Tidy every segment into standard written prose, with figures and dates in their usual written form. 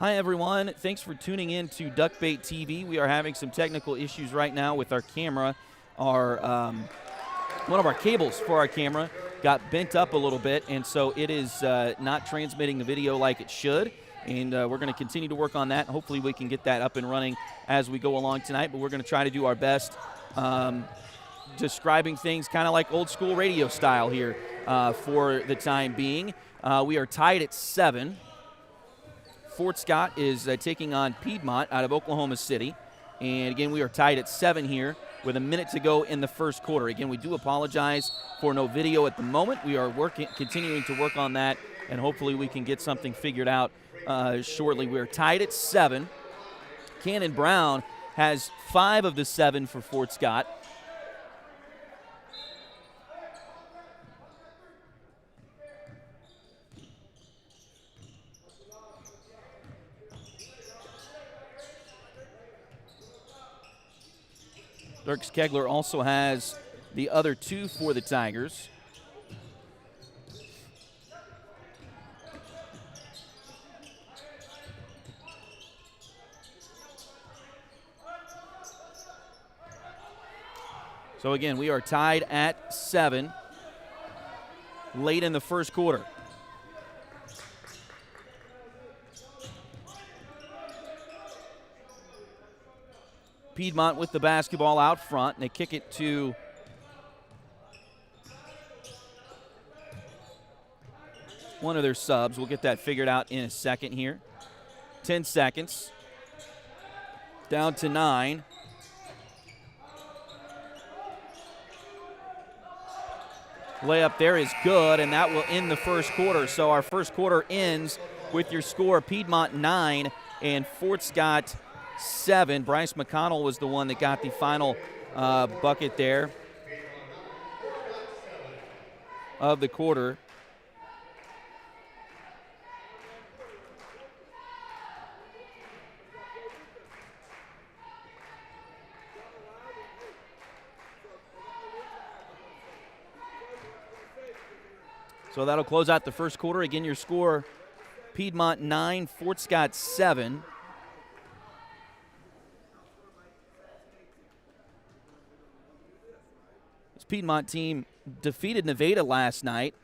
Hi, everyone. Thanks for tuning in to Duckbait TV. We are having some technical issues right now with our camera. One of our cables for our camera got bent up a little bit, and so it is not transmitting the video like it should. And we're going to continue to work on that. Hopefully we can get that up and running as we go along tonight, but we're going to try to do our best describing things kind of like old school radio style here for the time being. We are tied at 7. Fort Scott is taking on Piedmont out of Oklahoma City. And again, we are tied at 7 here with a minute to go in the first quarter. Again, we do apologize for no video at the moment. We are continuing to work on that, and hopefully we can get something figured out shortly. We're tied at 7. Cannon Brown has 5 of the 7 for Fort Scott. Dirks Kegler also has the other 2 for the Tigers. So again, we are tied at 7 late in the first quarter. Piedmont with the basketball out front, and they kick it to one of their subs. We'll get that figured out in a second here. 10 seconds. Down to 9. Layup there is good, and that will end the first quarter. So our first quarter ends with your score, Piedmont 9 and Fort Scott 7. Bryce McConnell was the one that got the final bucket there of the quarter. So that'll close out the first quarter. Again, your score, Piedmont 9, Fort Scott 7. This Piedmont team defeated Nevada last night.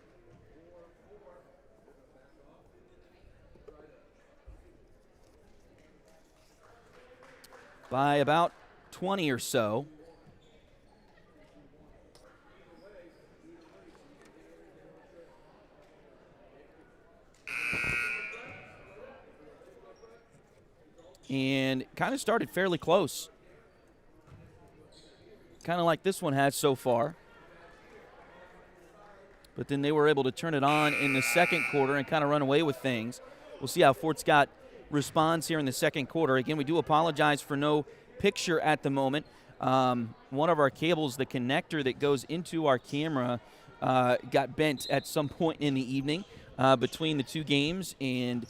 By about 20 or so. And kind of started fairly close. Kind of like this one has so far. But then they were able to turn it on in the second quarter and kind of run away with things. We'll see how Fort Scott responds here in the second quarter. Again, we do apologize for no picture at the moment. One of our cables, the connector that goes into our camera, got bent at some point in the evening between the 2 games, and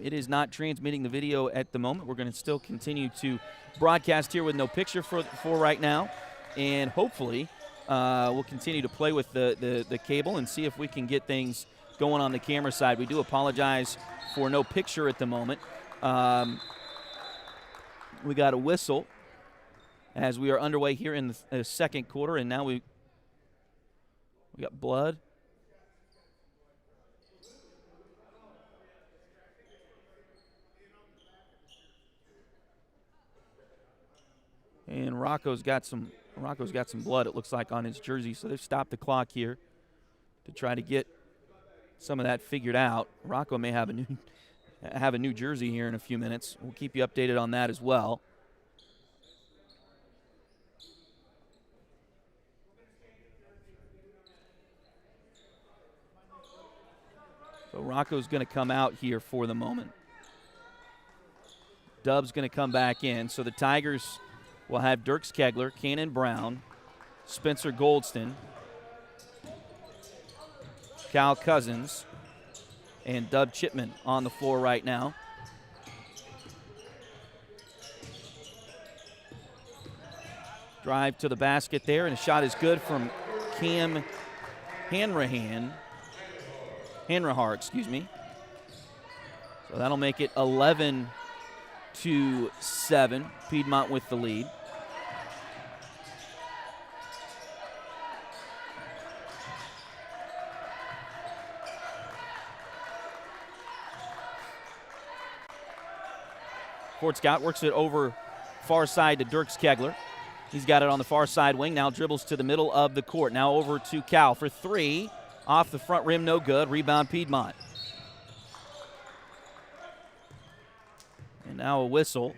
it is not transmitting the video at the moment. We're going to still continue to broadcast here with no picture for right now, and hopefully we'll continue to play with the cable and see if we can get things going on the camera side. We do apologize for no picture at the moment. We got a whistle as we are underway here in the second quarter, and now we got blood. And Rocco's got some blood, it looks like, on his jersey, so they've stopped the clock here to try to get some of that figured out. Rocco may have a new jersey here in a few minutes. We'll keep you updated on that as well. So Rocco's going to come out here for the moment. Dub's going to come back in. So the Tigers will have Dirks Kegler, Cannon Brown, Spencer Goldston, Cal Cousins, and Dub Chipman on the floor right now. Drive to the basket there, and a shot is good from Cam Hanrahan. Hanrahar, excuse me. So that'll make it 11-7. Piedmont with the lead. Fort Scott works it over far side to Dirks Kegler. He's got it on the far side wing. Now dribbles to the middle of the court. Now over to Cal for three. Off the front rim, no good. Rebound Piedmont. And now a whistle.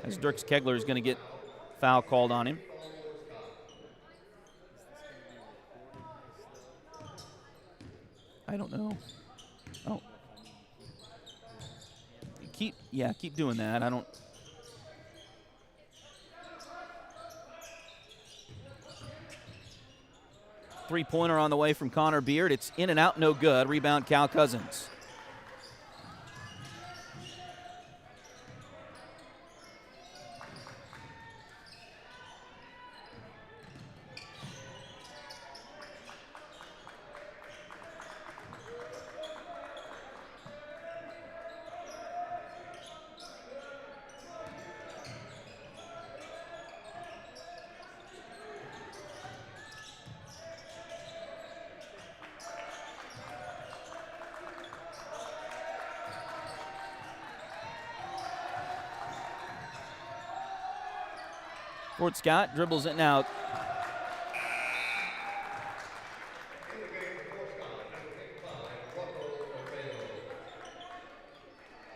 As Dirks Kegler is going to get foul called on him. I don't know. Oh. Keep doing that. I don't. Three-pointer on the way from Connor Beard. It's in and out, no good. Rebound Cal Cousins. Fort Scott dribbles it now.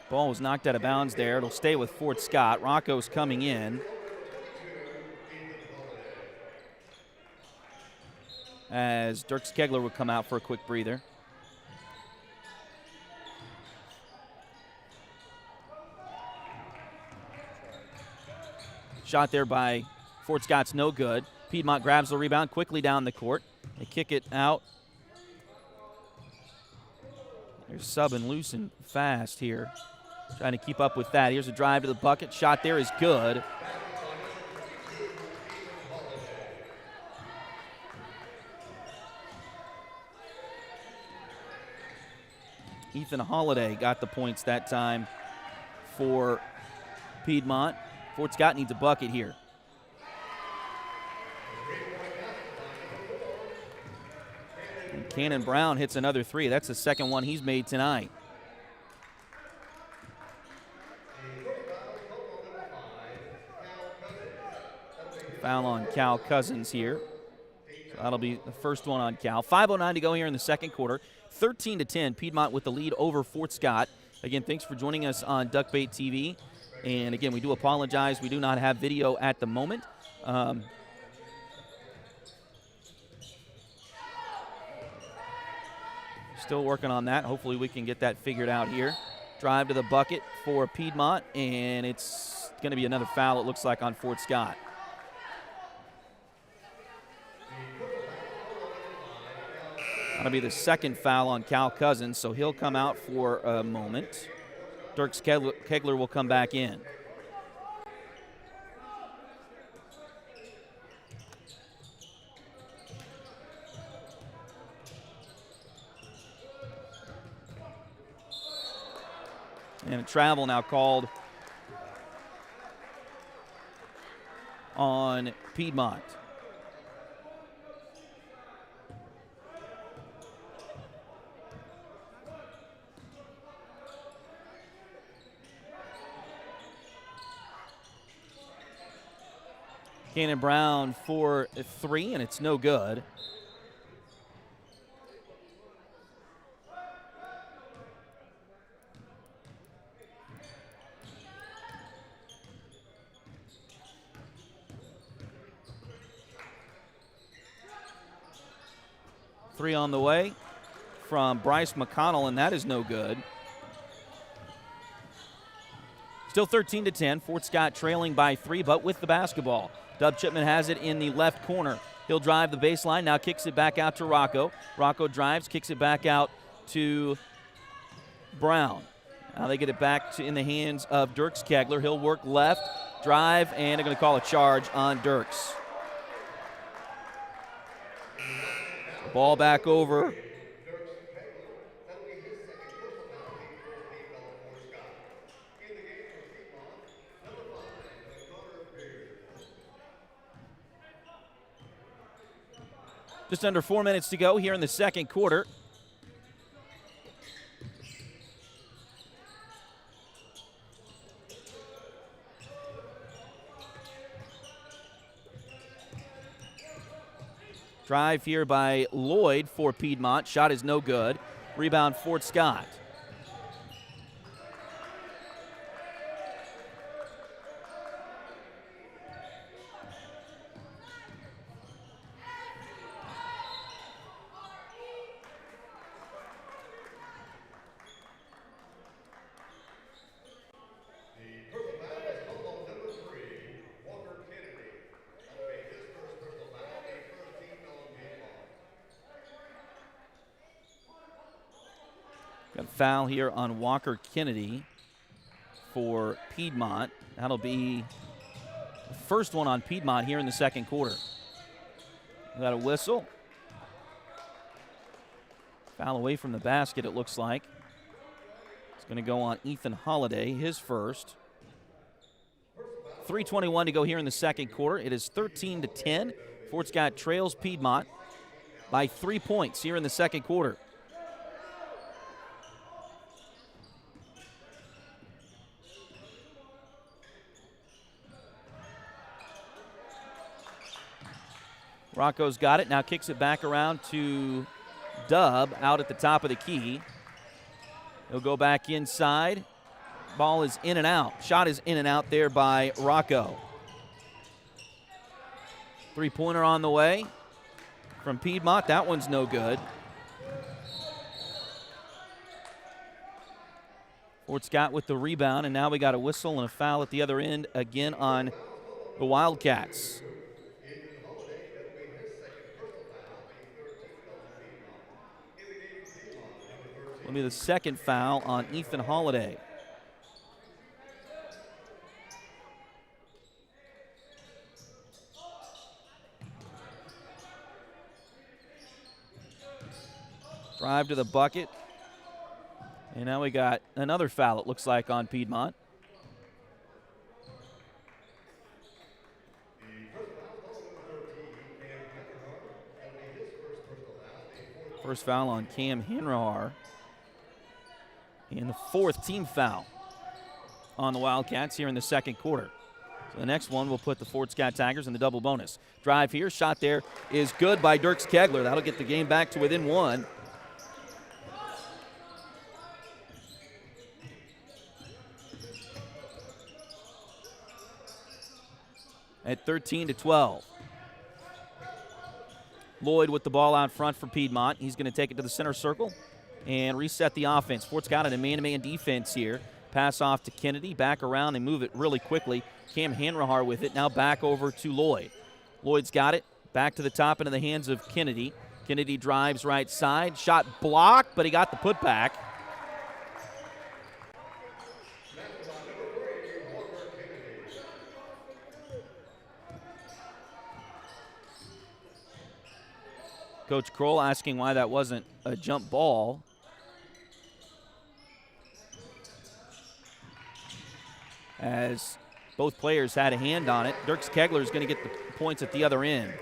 Ball was knocked out of bounds there. It'll stay with Fort Scott. Rocco's coming in. As Dirks Kegler will come out for a quick breather. Shot there by Fort Scott's no good. Piedmont grabs the rebound quickly down the court. They kick it out. They're subbing loose and fast here. Trying to keep up with that. Here's a drive to the bucket. Shot there is good. Ethan Holiday got the points that time for Piedmont. Fort Scott needs a bucket here. And Cannon Brown hits another three. That's the second one he's made tonight. Foul on Cal Cousins here. So that'll be the first one on Cal. 5:09 to go here in the second quarter. 13-10, Piedmont with the lead over Fort Scott. Again, thanks for joining us on Duckbait TV. And again, we do apologize. We do not have video at the moment. Still working on that. Hopefully we can get that figured out here. Drive to the bucket for Piedmont, and it's going to be another foul, it looks like, on Fort Scott. That'll be the second foul on Cal Cousins, so he'll come out for a moment. Dirks Kegler will come back in. And a travel now called on Piedmont. Cannon Brown for three, and it's no good. Three on the way from Bryce McConnell, and that is no good. Still 13-10. Fort Scott trailing by three, but with the basketball. Dub Chipman has it in the left corner. He'll drive the baseline, now kicks it back out to Rocco. Rocco drives, kicks it back out to Brown. Now they get it back in the hands of Dirks Kegler. He'll work left, drive, and they're going to call a charge on Dirks. Ball back over Just under 4 minutes to go here in the second quarter. Drive here by Lloyd for Piedmont. Shot is no good. Rebound, Fort Scott. Got a foul here on Walker Kennedy for Piedmont. That'll be the first one on Piedmont here in the second quarter. Got a whistle. Foul away from the basket, it looks like. It's going to go on Ethan Holiday, his first. 3:21 to go here in the second quarter. It is 13-10. Fort Scott trails Piedmont by 3 points here in the second quarter. Rocco's got it, now kicks it back around to Dub out at the top of the key. He'll go back inside. Ball is in and out. Shot is in and out there by Rocco. Three-pointer on the way from Piedmont. That one's no good. Fort Scott with the rebound, and now we got a whistle and a foul at the other end again on the Wildcats. Will be the second foul on Ethan Holiday. Drive to the bucket. And now we got another foul, it looks like, on Piedmont. First foul on Cam Henrahar. And the fourth team foul on the Wildcats here in the second quarter. So the next one will put the Fort Scott Tigers in the double bonus. Drive here, shot there is good by Dirks Kegler. That'll get the game back to within one. At 13-12. Lloyd with the ball out front for Piedmont. He's going to take it to the center circle and reset the offense. Fort Scott in a man-to-man defense here. Pass off to Kennedy, back around and move it really quickly. Cam Henrahar with it, now back over to Lloyd. Lloyd's got it, back to the top into the hands of Kennedy. Kennedy drives right side, shot blocked, but he got the putback. Coach Kroll asking why that wasn't a jump ball. As both players had a hand on it. Dirks Kegler is going to get the points at the other end.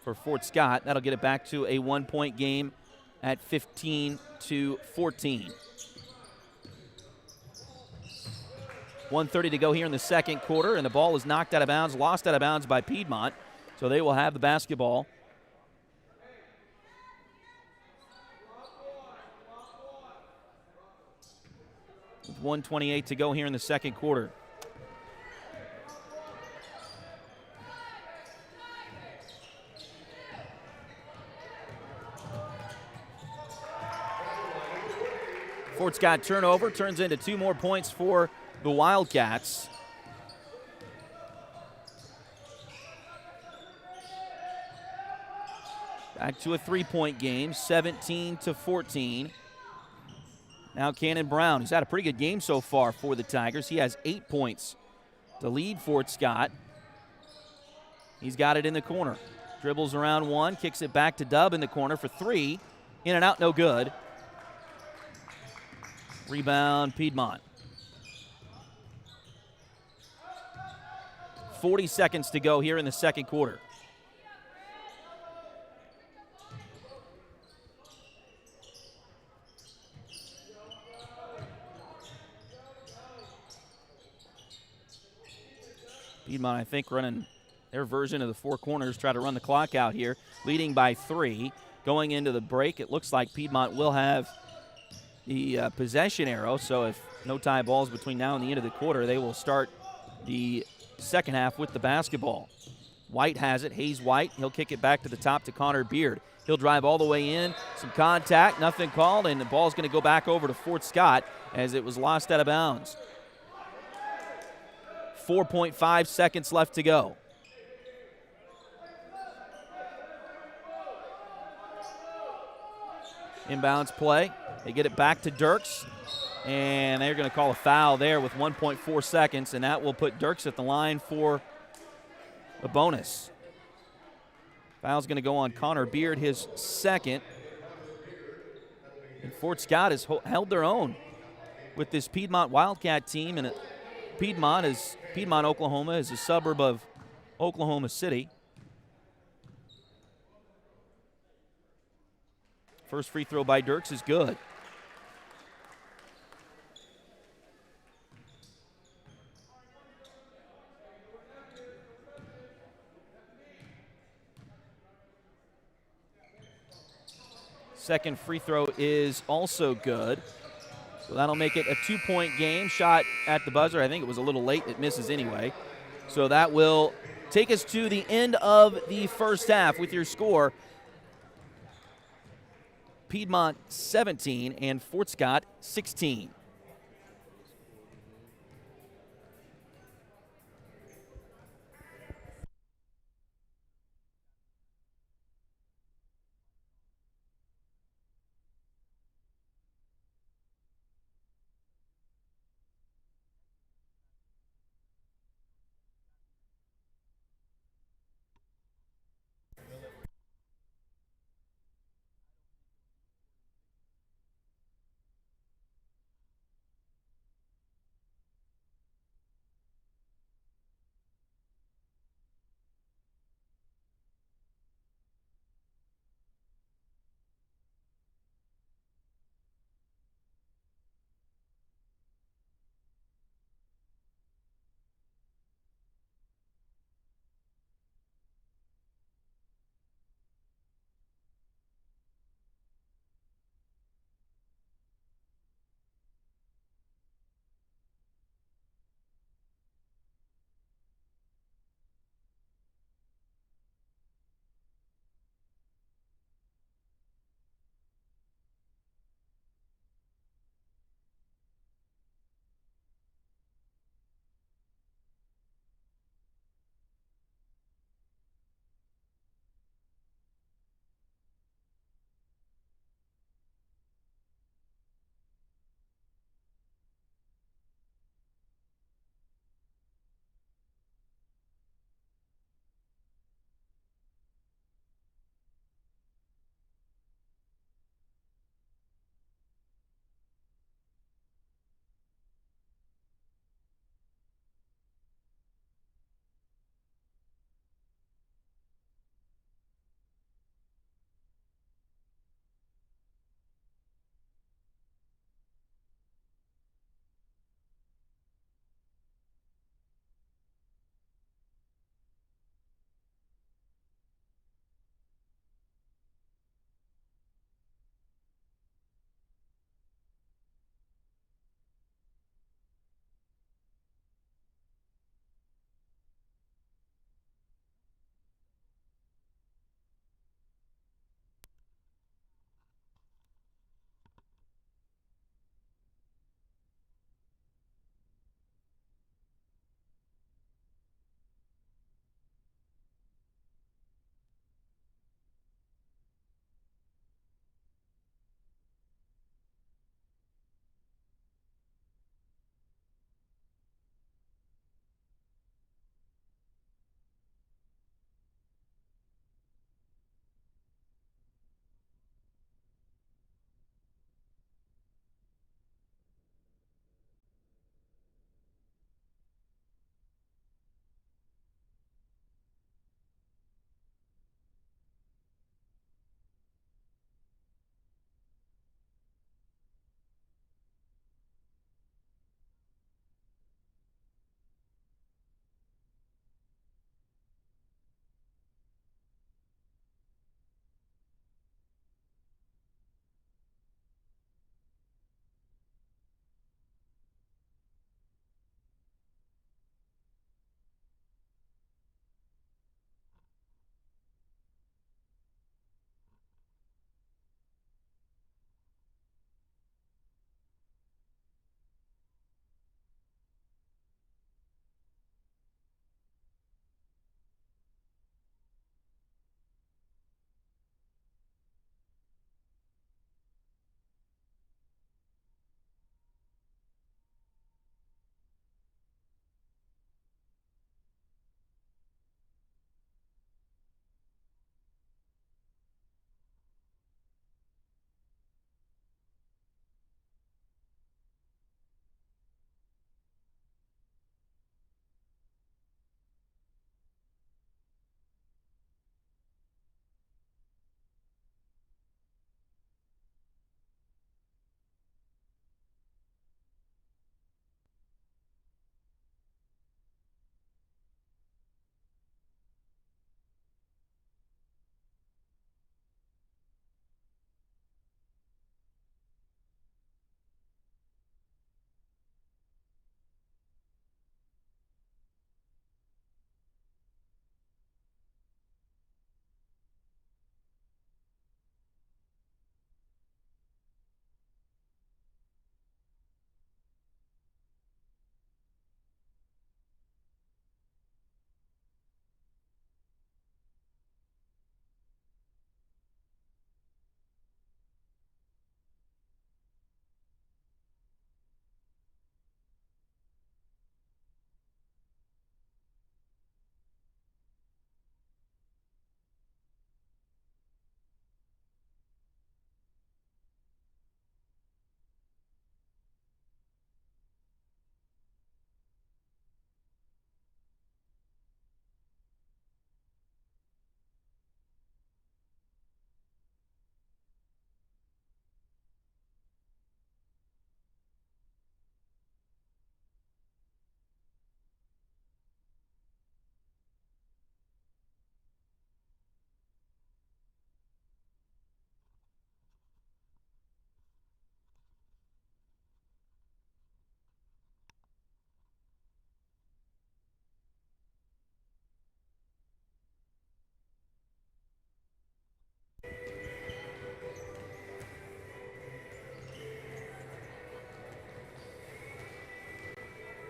For Fort Scott, that'll get it back to a 1-point game at 15-14. 1:30 to go here in the second quarter, and the ball is knocked out of bounds, lost out of bounds by Piedmont, so they will have the basketball. With 1:28 to go here in the second quarter. Fort Scott turnover turns into 2 more points for the Wildcats. Back to a 3-point game, 17-14. Now Cannon Brown, who's had a pretty good game so far for the Tigers. He has 8 points to lead Fort Scott. He's got it in the corner. Dribbles around one, kicks it back to Dub in the corner for 3. In and out, no good. Rebound, Piedmont. 40 seconds to go here in the second quarter. Piedmont, I think, running their version of the four corners, try to run the clock out here, leading by 3. Going into the break, it looks like Piedmont will have the possession arrow, so if no tie balls between now and the end of the quarter, they will start the second half with the basketball. White has it, Hayes White. He'll kick it back to the top to Connor Beard. He'll drive all the way in, some contact, nothing called, and the ball's going to go back over to Fort Scott as it was lost out of bounds. 4.5 seconds left to go. Inbounds play. They get it back to Dirks, and they're going to call a foul there with 1.4 seconds, and that will put Dirks at the line for a bonus. Foul's going to go on Connor Beard, his second. And Fort Scott has held their own with this Piedmont Wildcat team, and Piedmont, Oklahoma, is a suburb of Oklahoma City. First free throw by Dirks is good. Second free throw is also good. So that'll make it a 2-point game. Shot at the buzzer. I think it was a little late. It misses anyway. So that will take us to the end of the first half with your score. Piedmont 17 and Fort Scott 16.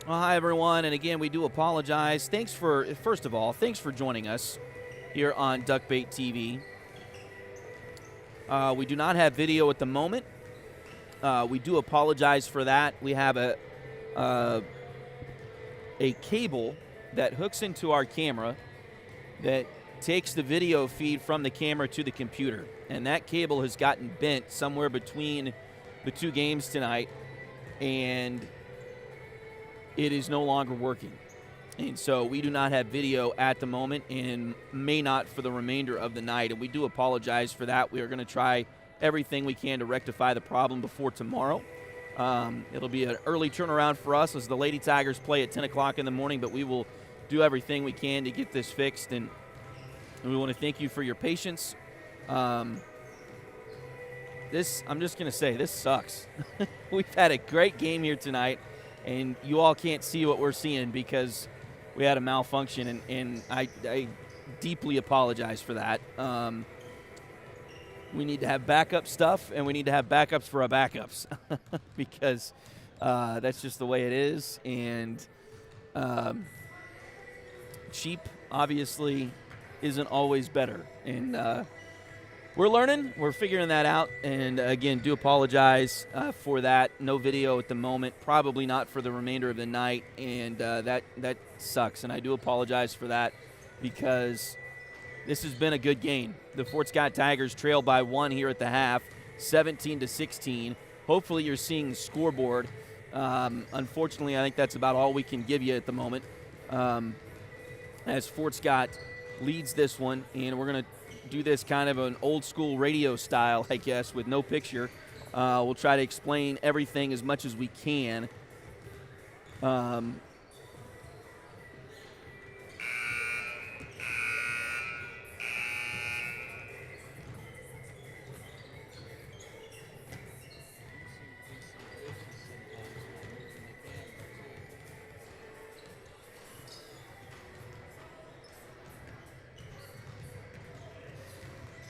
Well, hi, everyone. And again, we do apologize. First of all, thanks for joining us here on Duckbait TV. We do not have video at the moment. We do apologize for that. We have a cable that hooks into our camera that takes the video feed from the camera to the computer. And that cable has gotten bent somewhere between the two games tonight, and it is no longer working. And so we do not have video at the moment and may not for the remainder of the night. And we do apologize for that. We are going to try everything we can to rectify the problem before tomorrow. It'll be an early turnaround for us as the Lady Tigers play at 10 o'clock in the morning, but we will do everything we can to get this fixed. And we want to thank you for your patience. I'm just going to say, this sucks. We've had a great game here tonight, and you all can't see what we're seeing because we had a malfunction, and I deeply apologize for that. We need to have backup stuff, and we need to have backups for our backups because that's just the way it is. And cheap, obviously, isn't always better. And we're learning. We're figuring that out. And, again, do apologize for that. No video at the moment, probably not for the remainder of the night. And that sucks. And I do apologize for that because this has been a good game. The Fort Scott Tigers trail by 1 here at the half, 17-16. Hopefully you're seeing the scoreboard. Unfortunately, I think that's about all we can give you at the moment as Fort Scott leads this one. And we're going to do this kind of an old-school radio style, I guess, with no picture. We'll try to explain everything as much as we can.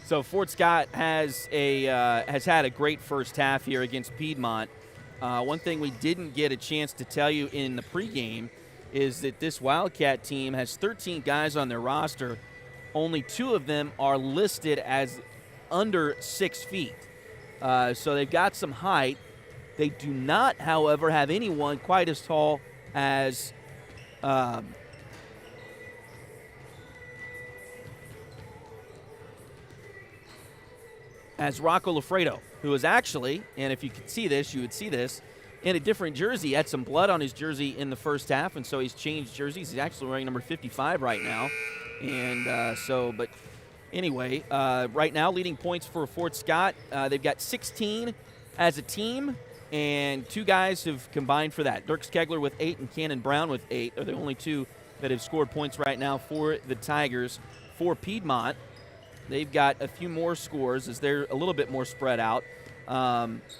So Fort Scott has had a great first half here against Piedmont. One thing we didn't get a chance to tell you in the pregame is that this Wildcat team has 13 guys on their roster. Only 2 of them are listed as under 6 feet. So they've got some height. They do not, however, have anyone quite as tall as Rocco Lafredo, who is actually, and if you could see this, you would see this, in a different jersey. He had some blood on his jersey in the first half, and so he's changed jerseys. He's actually wearing number 55 right now. And but anyway, right now leading points for Fort Scott. They've got 16 as a team, and 2 guys have combined for that. Dirk Skegler with 8 and Cannon Brown with 8 are the only 2 that have scored points right now for the Tigers. For Piedmont, they've got a few more scores as they're a little bit more spread out.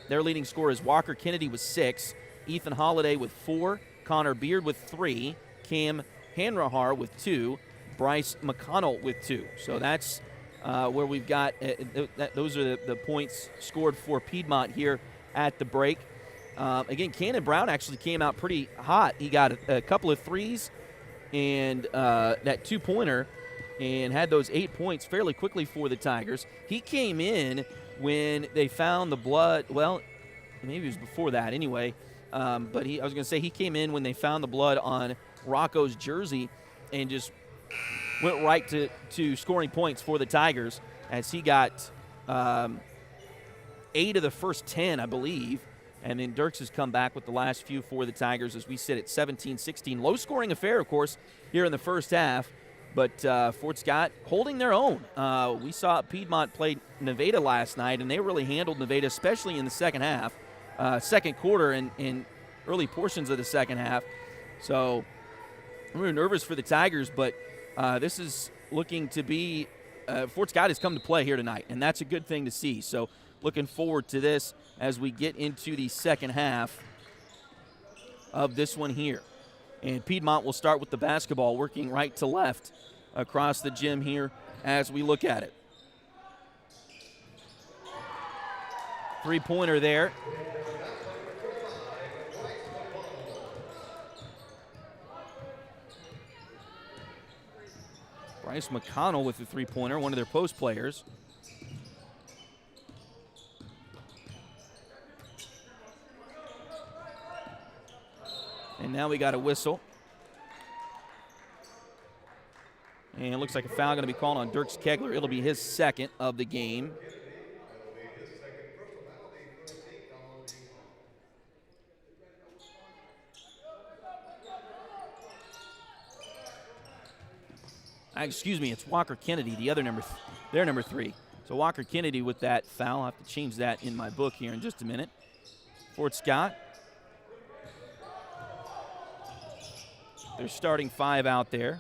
Their leading scorer is Walker Kennedy with 6, Ethan Holiday with 4, Connor Beard with 3, Cam Hanrahar with 2, Bryce McConnell with 2. So that's where we've got those are the points scored for Piedmont here at the break. Again, Cannon Brown actually came out pretty hot. He got a couple of threes and that 2-pointer and had those 8 points fairly quickly for the Tigers. He came in when they found the blood. Well, maybe it was before that anyway. But I was going to say he came in when they found the blood on Rocco's jersey and just went right to scoring points for the Tigers as he got 8 of the first 10, I believe. And then Dirks has come back with the last few for the Tigers as we sit at 17-16. Low-scoring affair, of course, here in the first half. But Fort Scott holding their own. We saw Piedmont play Nevada last night, and they really handled Nevada, especially in the second half, second quarter and early portions of the second half. So we're nervous for the Tigers, but this is looking to be Fort Scott has come to play here tonight, and that's a good thing to see. So looking forward to this as we get into the second half of this one here. And Piedmont will start with the basketball, working right to left across the gym here as we look at it. 3-pointer there. Bryce McConnell with the three-pointer, one of their post players. And now we got a whistle. And it looks like a foul going to be called on Dirks Kegler. It'll be his second of the game. Excuse me, it's Walker Kennedy, the other their number 3. So Walker Kennedy with that foul. I'll have to change that in my book here in just a minute. Fort Scott. They're starting 5 out there.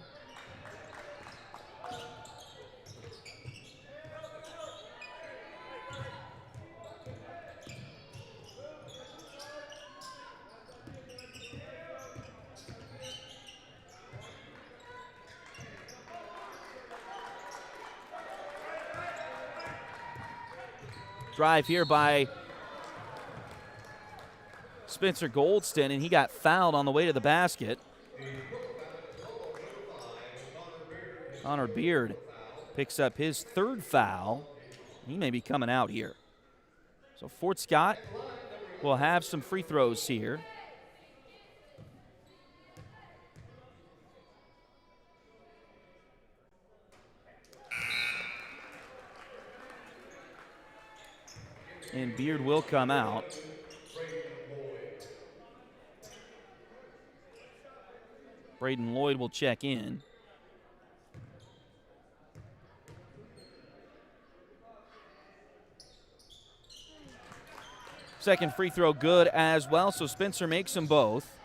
Drive here by Spencer Goldston, and he got fouled on the way to the basket. Connor Beard picks up his 3rd foul. He may be coming out here. So Fort Scott will have some free throws here. And Beard will come out. Braden Lloyd will check in. Second free throw good as well, so Spencer makes them both.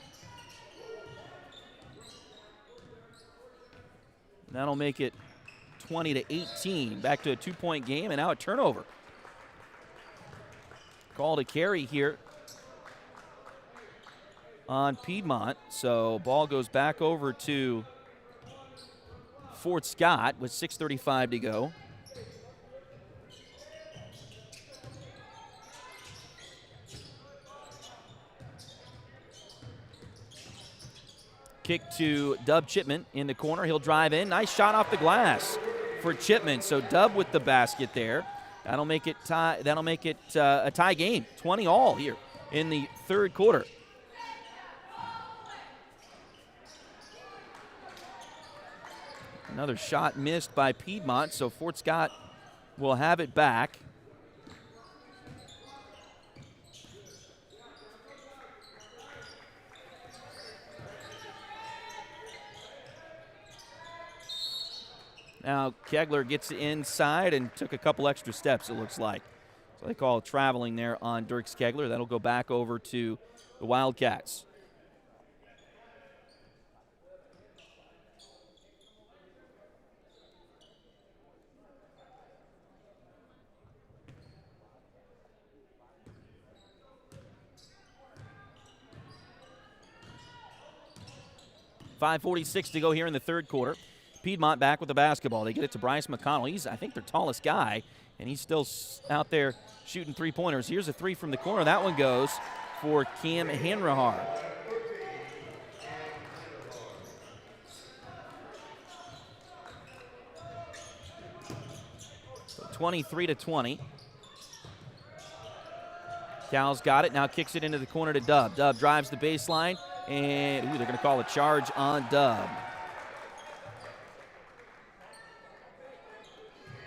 That'll make it 20-18. Back to a 2-point game, and now a turnover. Call to carry here on Piedmont. So ball goes back over to Fort Scott with 6:35 to go. Kick to Dub Chipman in the corner. He'll drive in. Nice shot off the glass for Chipman. So Dub with the basket there. That'll make it a tie game, 20 all here in the 3rd quarter. Another shot missed by Piedmont, so Fort Scott will have it back. Now Kegler gets inside and took a couple extra steps, it looks like. So they call traveling there on Dirks Kegler. That'll go back over to the Wildcats. .546 to go here in the 3rd quarter. Piedmont back with the basketball. They get it to Bryce McConnell. He's, I think, their tallest guy, and he's still out there shooting three-pointers. Here's a 3 from the corner. That one goes for Cam Hanrahar. So 23-20. Cal's got it. Now kicks it into the corner to Dub. Dub drives the baseline, and they're going to call a charge on Dub.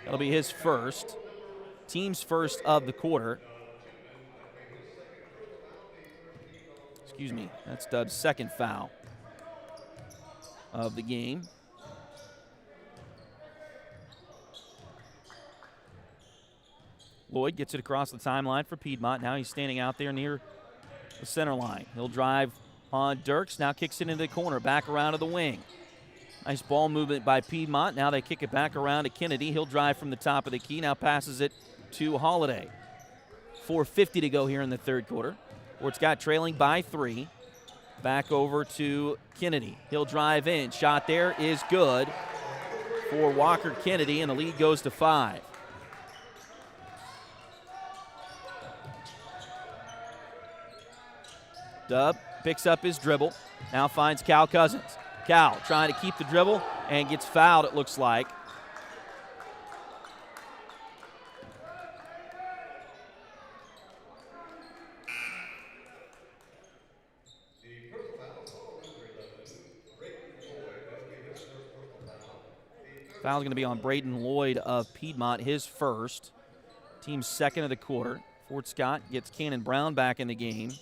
That'll be his first, team's first of the quarter. Excuse me, that's Dub's 2nd foul of the game. Lloyd gets it across the timeline for Piedmont. Now he's standing out there near the center line. He'll drive on Dirks, now kicks it into the corner, back around to the wing. Nice ball movement by Piedmont. Now they kick it back around to Kennedy. He'll drive from the top of the key. Now passes it to Holiday. 4:50 to go here in the 3rd quarter. Fort Scott trailing by 3. Back over to Kennedy. He'll drive in. Shot there is good for Walker Kennedy, and the lead goes to 5. Dub picks up his dribble. Now finds Cal Cousins. Cal trying to keep the dribble and gets fouled, it looks like. Foul's going to be on Braden Lloyd of Piedmont, his first. Team's second of the quarter. Fort Scott gets Cannon Brown back in the game,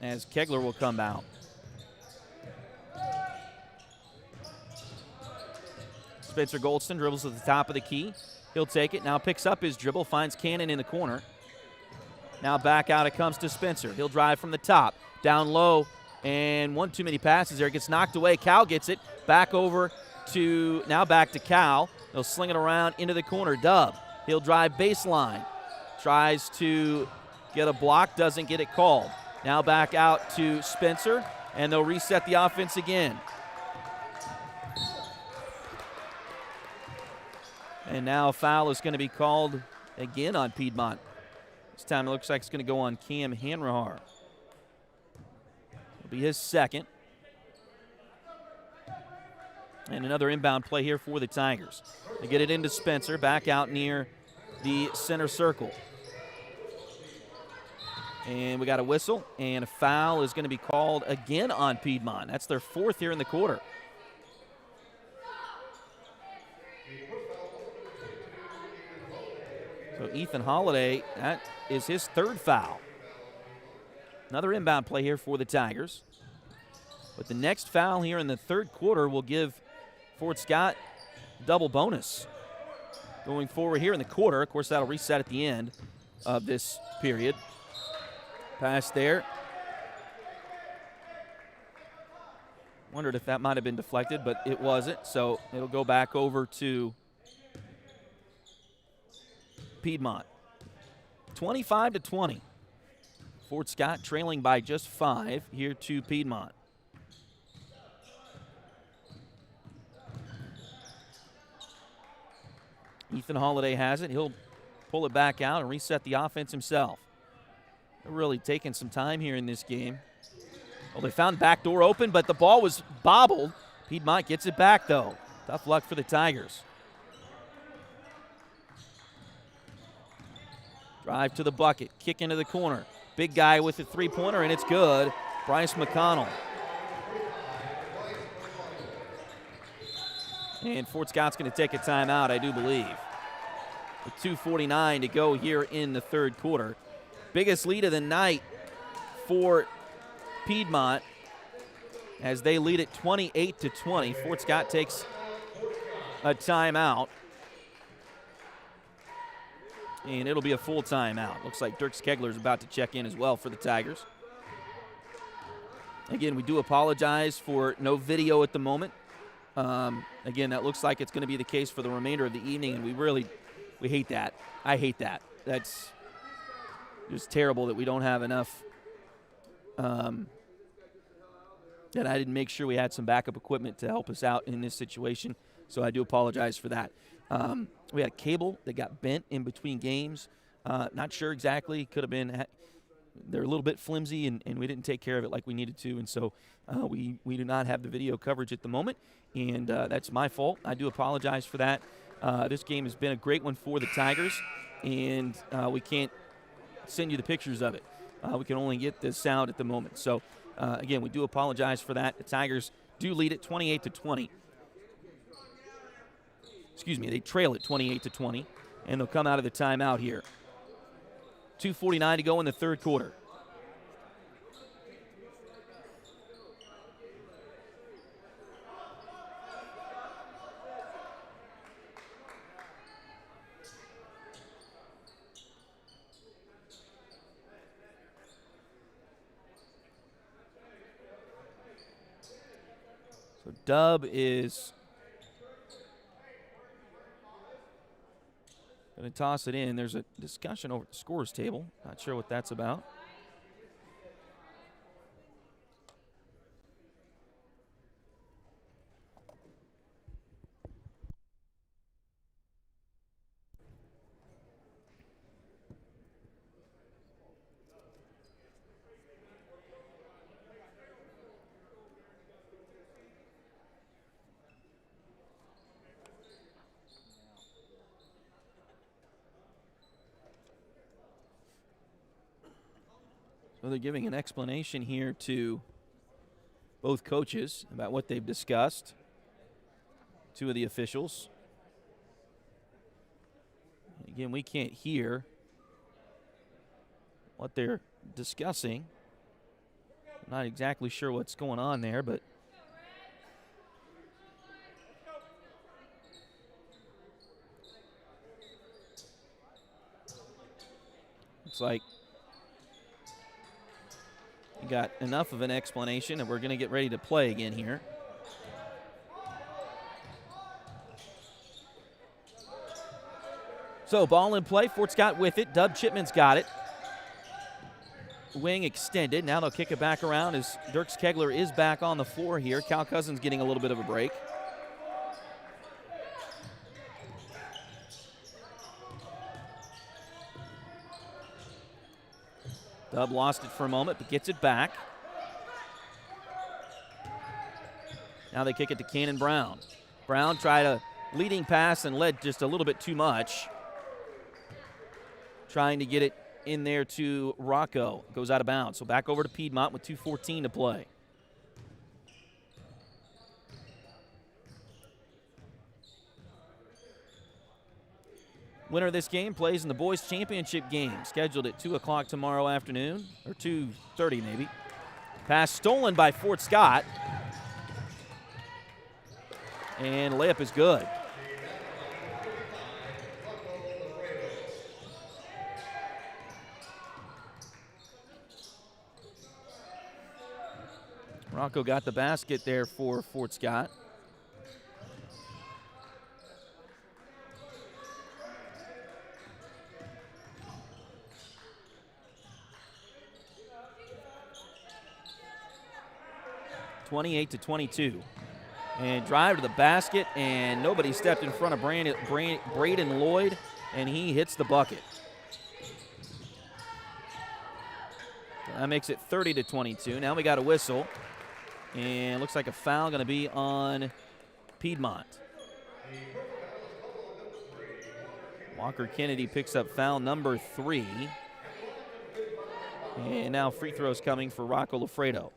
as Kegler will come out. Spencer Goldston dribbles to the top of the key. He'll take it, now picks up his dribble, finds Cannon in the corner. Now back out it comes to Spencer. He'll drive from the top, down low, and one too many passes there. It gets knocked away. Cal gets it. Back over to, now back to Cal. They'll sling it around into the corner. Dub, he'll drive baseline. Tries to get a block, doesn't get it called. Now back out to Spencer, and they'll reset the offense again. And now a foul is going to be called again on Piedmont. This time it looks like it's going to go on Cam Hanrahar. It'll be his second. And another inbound play here for the Tigers. They get it into Spencer, back out near the center circle. And we got a whistle, and a foul is going to be called again on Piedmont. That's their fourth here in the quarter. So Ethan Holiday, that is his third foul. Another inbound play here for the Tigers. But the next foul here in the third quarter will give Fort Scott double bonus going forward here in the quarter. Of course, that'll reset at the end of this period. Pass there. Wondered if that might have been deflected, but it wasn't. So it'll go back over to Piedmont. 25-20. Fort Scott trailing by just 5 here to Piedmont. Ethan Holiday has it. He'll pull it back out and reset the offense himself. They're really taking some time here in this game. Well, they found the back door open, but the ball was bobbled. Piedmont gets it back, though. Tough luck for the Tigers. Drive to the bucket, kick into the corner. Big guy with a three-pointer, and it's good. Bryce McConnell. And Fort Scott's going to take a timeout, I do believe. With 2:49 to go here in the third quarter. Biggest lead of the night for Piedmont as they lead it 28-20. Fort Scott takes a timeout. And it'll be a full timeout. Looks like Dirk Kegler is about to check in as well for the Tigers. Again, we do apologize for no video at the moment. Again, that looks like it's going to be the case for the remainder of the evening, and we hate that. I hate that. That's just terrible that we don't have enough, that I didn't make sure we had some backup equipment to help us out in this situation, so I do apologize for that. We had a cable that got bent in between games. Not sure exactly. Could have been they're a little bit flimsy, and we didn't take care of it like we needed to, and so we do not have the video coverage at the moment, and that's my fault. I do apologize for that. This game has been a great one for the Tigers, and we can't send you the pictures of it. We can only get the sound at the moment. So, again, we do apologize for that. The Tigers do lead it 28-20. Excuse me, they trail it 28-20, and they'll come out of the timeout here. 2:49 to go in the third quarter. So Dub is going to toss it in. There's a discussion over at the scores table. Not sure what that's about. So they're giving an explanation here to both coaches about what they've discussed. Two of the officials. Again, we can't hear what they're discussing. I'm not exactly sure what's going on there, but looks like you got enough of an explanation, and we're going to get ready to play again here. So ball in play. Fort Scott with it. Dub Chipman's got it. Wing extended. Now they'll kick it back around as Dirks Kegler is back on the floor here. Cal Cousins getting a little bit of a break. Dub lost it for a moment, but gets it back. Now they kick it to Cannon Brown. Brown tried a leading pass and led just a little bit too much. Trying to get it in there to Rocco. Goes out of bounds. So back over to Piedmont with 2:14 to play. Winner of this game plays in the boys' championship game, scheduled at 2 o'clock tomorrow afternoon, or 2:30 maybe. Pass stolen by Fort Scott. And layup is good. Rocco got the basket there for Fort Scott. (28-22). And drive to the basket, and nobody stepped in front of Braden Lloyd, and he hits the bucket. That makes it 30-22. Now we got a whistle, and looks like a foul going to be on Piedmont. Walker Kennedy picks up foul number 3. And now free throws coming for Rocco Lafredo.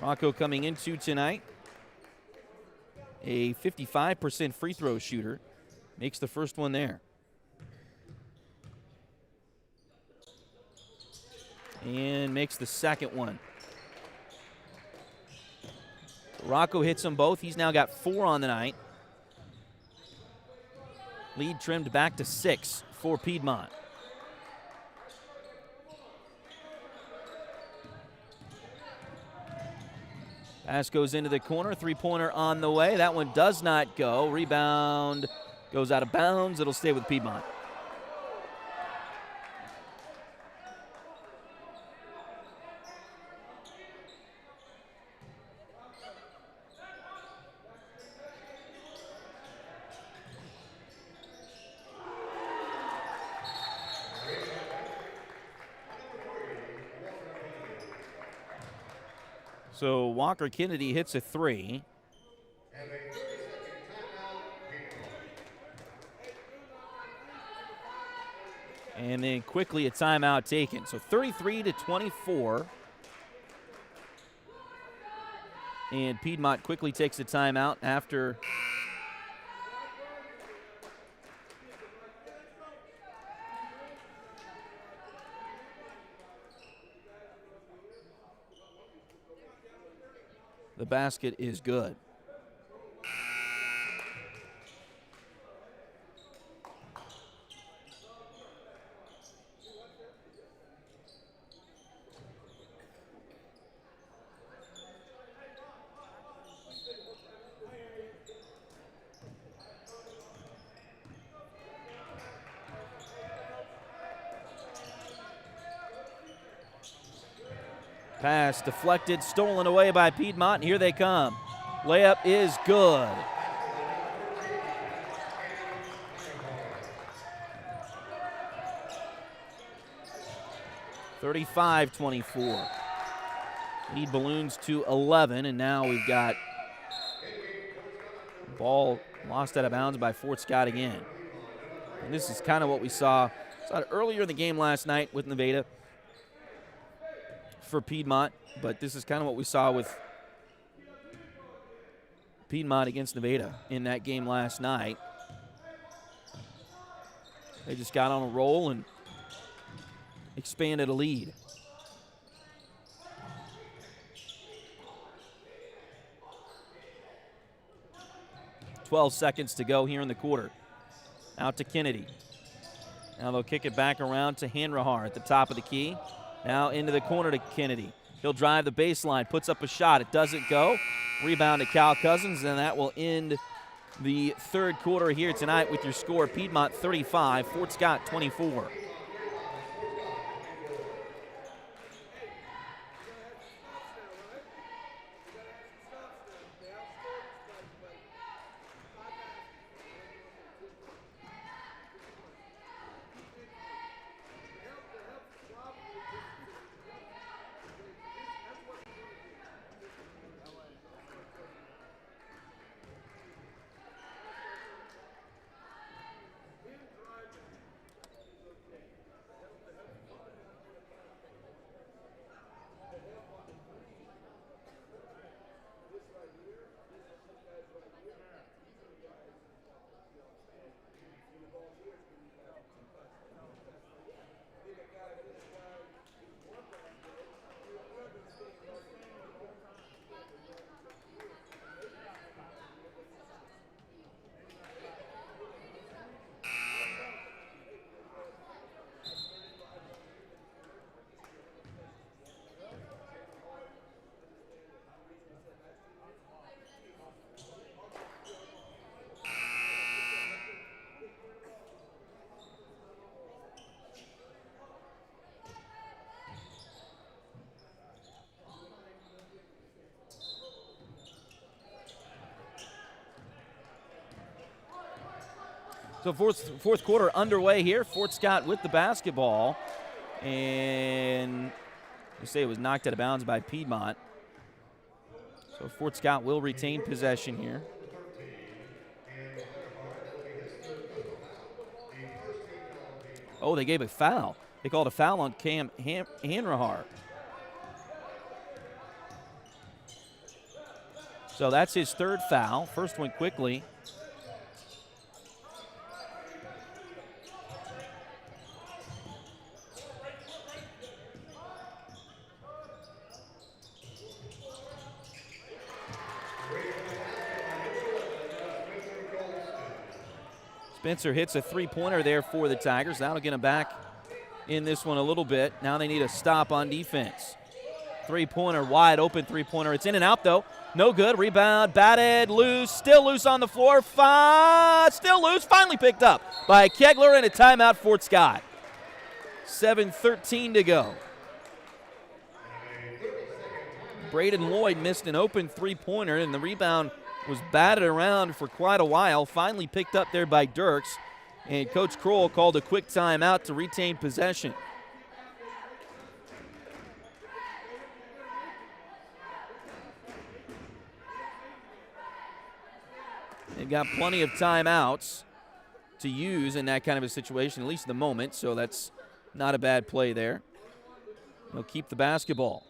Rocco coming into tonight, a 55% free throw shooter. Makes the first one there. And makes the second one. Rocco hits them both. He's now got 4 on the night. Lead trimmed back to 6 for Piedmont. Pass goes into the corner. Three-pointer on the way. That one does not go. Rebound goes out of bounds. It'll stay with Piedmont. So Walker Kennedy hits a 3. And then quickly a timeout taken. So 33-24. And Piedmont quickly takes a timeout after the basket is good. Pass deflected, stolen away by Piedmont, and here they come. Layup is good. (35-24). Lead balloons to 11, and now we've got ball Lost out of bounds by Fort Scott again. And this is kind of what we saw earlier in the game last night with Nevada for Piedmont, but this is kind of what we saw with Piedmont against Nevada in that game last night. They just got on a roll and expanded a lead. .12 seconds to go here in the quarter. Out to Kennedy. Now they'll kick it back around to Hanrahar at the top of the key. Now into the corner to Kennedy. He'll drive the baseline, puts up a shot. It doesn't go. Rebound to Cal Cousins, and that will end the third quarter here tonight with your score: Piedmont 35, Fort Scott 24. So fourth quarter underway here. Fort Scott with the basketball. And you say it was knocked out of bounds by Piedmont. So Fort Scott will retain possession here. Oh, they gave a foul. They called a foul on Cam Hanrahar. So that's his third foul. First one quickly. Spencer hits a three-pointer there for the Tigers. That'll get them back in this one a little bit. Now they need a stop on defense. Three-pointer, wide open three-pointer. It's in and out, though. No good. Rebound, batted, loose, still loose on the floor. Still loose, finally picked up by Kegler, and a timeout, Fort Scott. 7:13 to go. Braden Lloyd missed an open three-pointer, and the rebound was batted around for quite a while, finally picked up there by Dirks, and Coach Kroll called a quick timeout to retain possession. They've got plenty of timeouts to use in that kind of a situation, at least at the moment, so that's not a bad play there. They'll keep the basketball.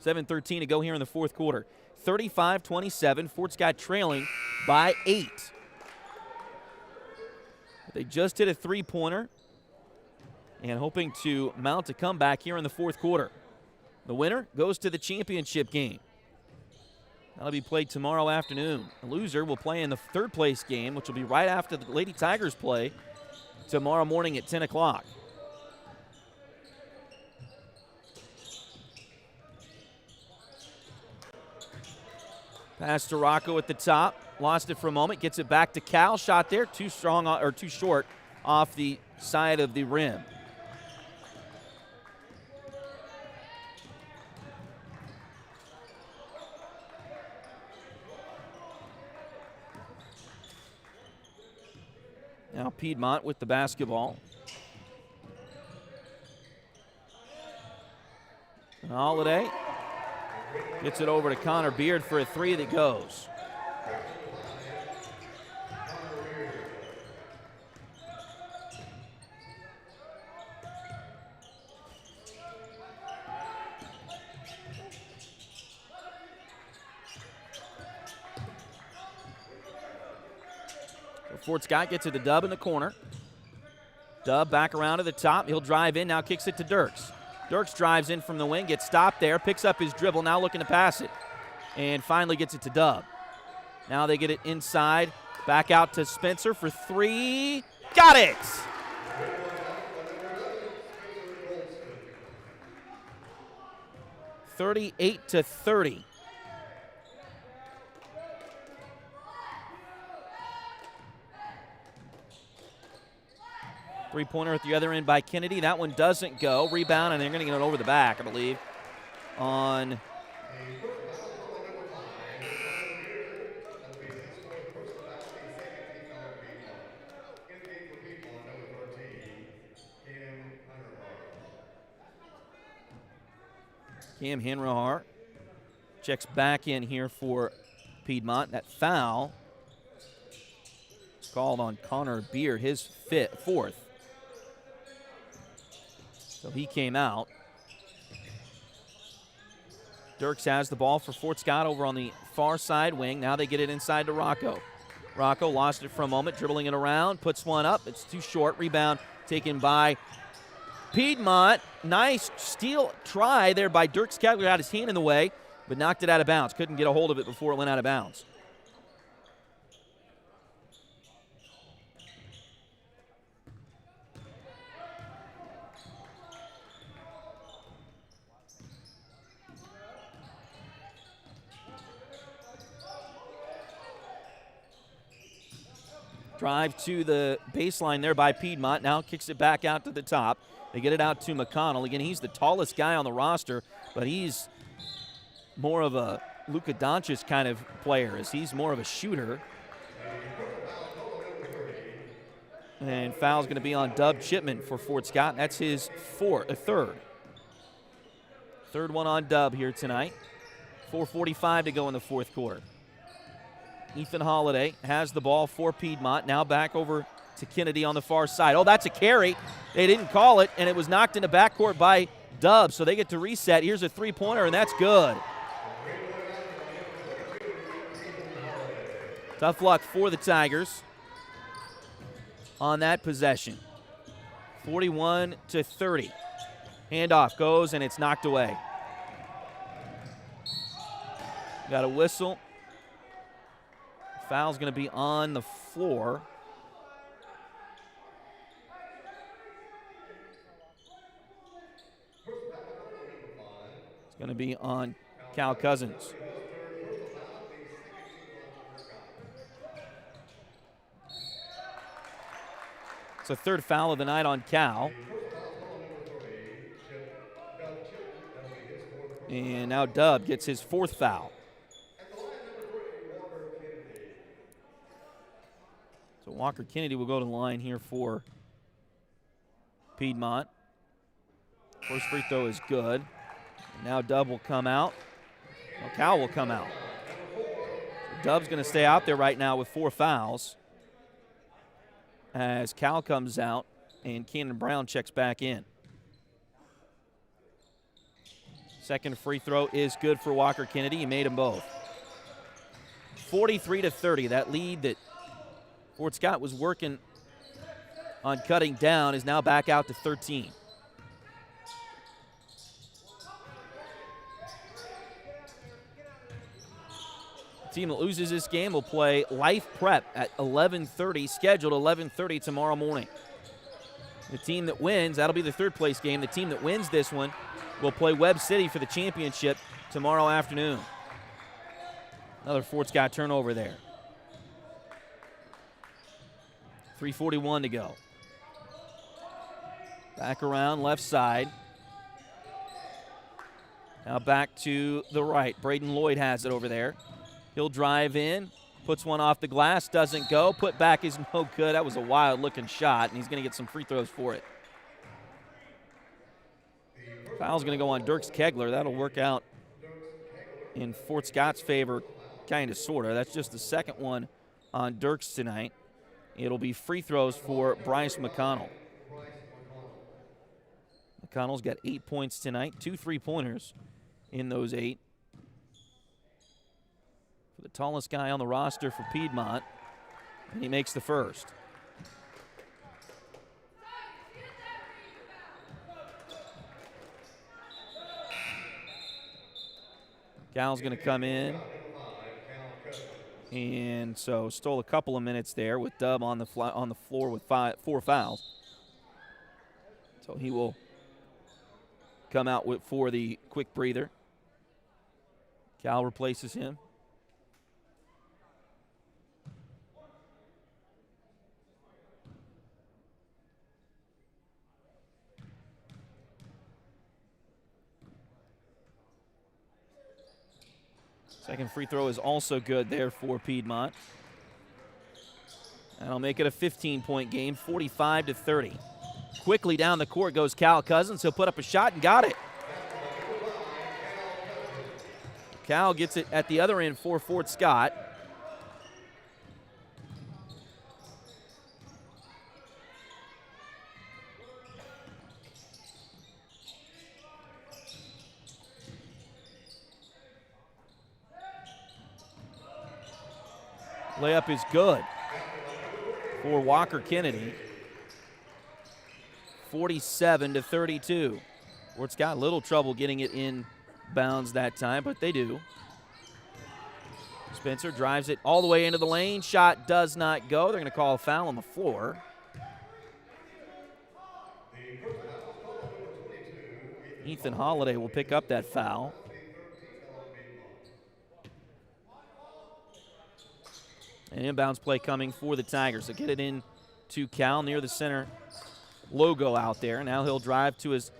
7:13 to go here in the fourth quarter. 35-27, Fort Scott trailing by 8. They just hit a three-pointer and hoping to mount a comeback here in the fourth quarter. The winner goes to the championship game. That'll be played tomorrow afternoon. The loser will play in the third-place game, which will be right after the Lady Tigers play tomorrow morning at 10 o'clock. Pass to Rocco at the top. Lost it for a moment. Gets it back to Cal. Shot there. Too short off the side of the rim. Now Piedmont with the basketball. Holiday gets it over to Connor Beard for a three that goes. Fort Scott gets it to Dub in the corner. Dub back around to the top. He'll drive in, now kicks it to Dirks. Dirks drives in from the wing, gets stopped there, picks up his dribble, now looking to pass it. And finally gets it to Dub. Now they get it inside, back out to Spencer for three. Got it! (38-30). Three-pointer at the other end by Kennedy. That one doesn't go. Rebound, and they're going to get it over the back, I believe, on Cam Henrihar. Checks back in here for Piedmont. That foul called on Connor Beard, his fourth. So he came out. Dirks has the ball for Fort Scott over on the far side wing. Now they get it inside to Rocco. Rocco lost it for a moment, dribbling it around, puts one up. It's too short. Rebound taken by Piedmont. Nice steal try there by Dirks Kegler. Got his hand in the way, but knocked it out of bounds. Couldn't get a hold of it before it went out of bounds. Drive to the baseline there by Piedmont. Now kicks it back out to the top. They get it out to McConnell. Again, he's the tallest guy on the roster, but he's more of a Luka Doncic kind of player, as he's more of a shooter. And foul's going to be on Dub Chipman for Fort Scott. That's his third. Third one on Dub here tonight. 4:45 to go in the fourth quarter. Ethan Holiday has the ball for Piedmont. Now back over to Kennedy on the far side. Oh, that's a carry. They didn't call it, and it was knocked into backcourt by Dub, so they get to reset. Here's a three-pointer, and that's good. Tough luck for the Tigers on that possession. 41-30. Handoff goes, and it's knocked away. Got a whistle. Foul's going to be on the floor. It's going to be on Cal Cousins. It's the third foul of the night on Cal. And now Dub gets his fourth foul. So Walker Kennedy will go to the line here for Piedmont. First free throw is good. And now Dub will come out. Well, Cal will come out. So Dub's going to stay out there right now with 4 fouls as Cal comes out and Cannon Brown checks back in. Second free throw is good for Walker Kennedy. He made them both. 43-30, that lead that Fort Scott was working on cutting down is now back out to 13. The team that loses this game will play Life Prep at 11:30, scheduled 11:30 tomorrow morning. The team that wins, that'll be the third place game. The team that wins this one will play Webb City for the championship tomorrow afternoon. Another Fort Scott turnover there. 3:41 to go. Back around left side. Now back to the right. Braden Lloyd has it over there. He'll drive in, puts one off the glass, doesn't go. Put back is no good. That was a wild-looking shot, and he's going to get some free throws for it. Foul's going to go on Dirks Kegler. That'll work out in Fort Scott's favor, kind of, sort of. That's just the second one on Dirks tonight. It'll be free throws for Bryce McConnell. McConnell's got 8 points tonight, 2 3-pointers in those 8. For the tallest guy on the roster for Piedmont, And he makes the first. Cal's going to come in. And so stole a couple of minutes there with Dub on the floor with 4 fouls. So he will come out for the quick breather. Cal replaces him. Second free throw is also good there for Piedmont. That'll make it a 15-point game, 45-30. Quickly down the court goes Cal Cousins. He'll put up a shot and got it. Cal gets it at the other end for Fort Scott. Layup is good for Walker Kennedy. 47-32. Fort's got a little trouble getting it in bounds that time, but they do. Spencer drives it all the way into the lane. Shot does not go. They're going to call a foul on the floor. Ethan Holiday will pick up that foul. An inbounds play coming for the Tigers. They'll get it in to Cal near the center logo out there. Now he'll drive to his